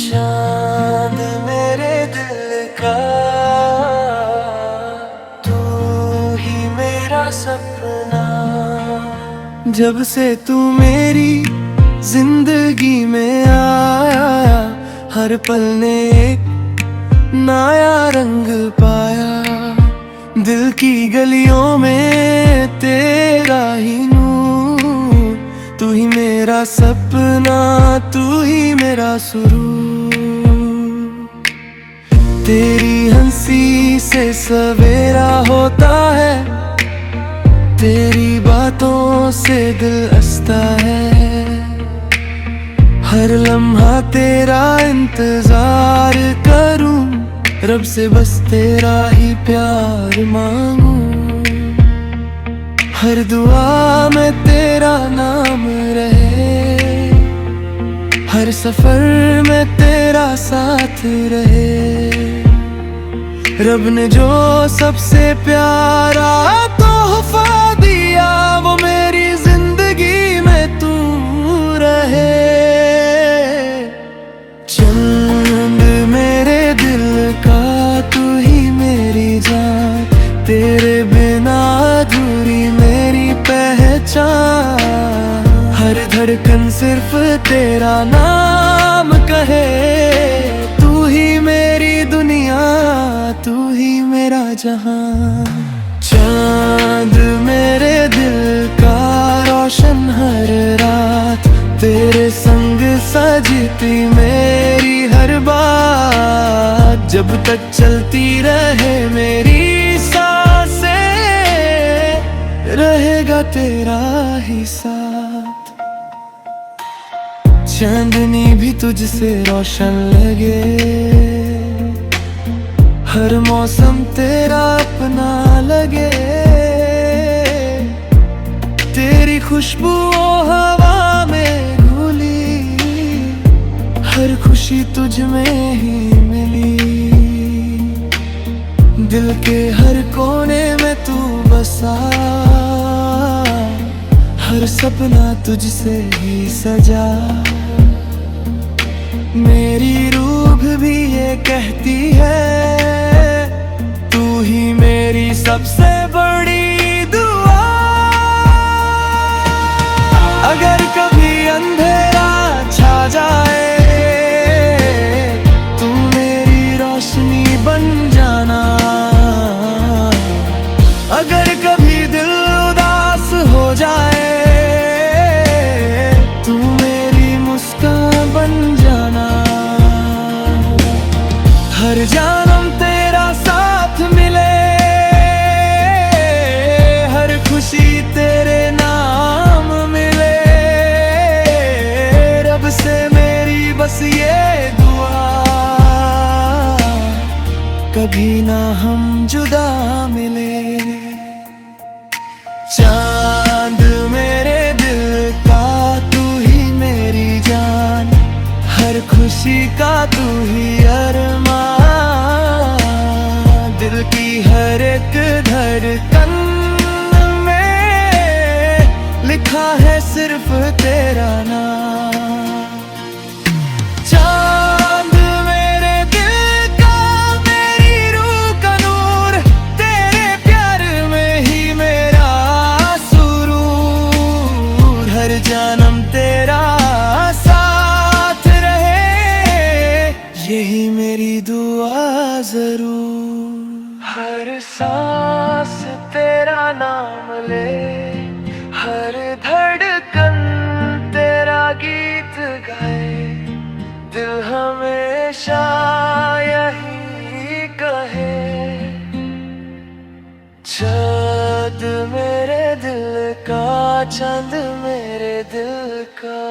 चांद मेरे दिल का तू ही मेरा सपना। जब से तू मेरी जिंदगी में आया, हर पल ने एक नया रंग पाया। दिल की गलियों में तेरा ही नूर, तू ही मेरा सपना, तू ही मेरा सुरूर। तेरी हंसी से सवेरा होता है, तेरी बातों से दिल हंसता है। हर लम्हा तेरा इंतजार करूं, रब से बस तेरा ही प्यार मांगूं। हर दुआ में तेरा नाम रहे, हर सफर में तेरा साथ रहे। रब ने जो सबसे प्यारा तोहफा दिया, वो मेरी जिंदगी में तू रहे। चांद मेरे दिल का तू ही मेरी जान, तेरे बिना अधूरी मेरी पहचान। हर धड़कन सिर्फ तेरा नाम कहे, तू ही मेरी दुनिया, तू ही मेरा जहां। चांद मेरे दिल का रोशन हर रात, तेरे संग सजती मेरी हर बात। जब तक चलती रहे मेरी सांसें, रहेगा तेरा ही साथ। चांदनी भी तुझसे रोशन लगे, हर मौसम तेरा अपना लगे। तेरी खुशबू हवा में घुली, हर खुशी तुझ में ही मिली। दिल के हर कोने में तू बसा, हर सपना तुझसे ही सजा। मेरी रूह भी ये कहती है, तू ही मेरी सबसे बड़ी दुआ। अगर कभी अंधेरा छा जाए, तू मेरी रोशनी बन जाना। अगर कभी दिल उदास हो जाए, तू मेरी मुस्कान बन जाना। हर जन्म तेरा साथ मिले, हर खुशी तेरे नाम मिले। रब से मेरी बस ये दुआ, कभी ना हम जुदा मिले। चांद मेरे दिल का तू ही मेरी जान, हर खुशी का तू ही अरमान। दिल की हर एक धड़कन में लिखा है सिर्फ तेरा नाम। चांद मेरे दिल का, मेरी रूह का नूर, तेरे प्यार में ही मेरा सुरूर। हर जन्म तेरा साथ रहे, यही मेरी दुआ जरूर। हर सांस तेरा नाम ले, हर धड़कन तेरा गीत गाए। दिल हमेशा यही कहे, चांद मेरे दिल का, चांद मेरे दिल का।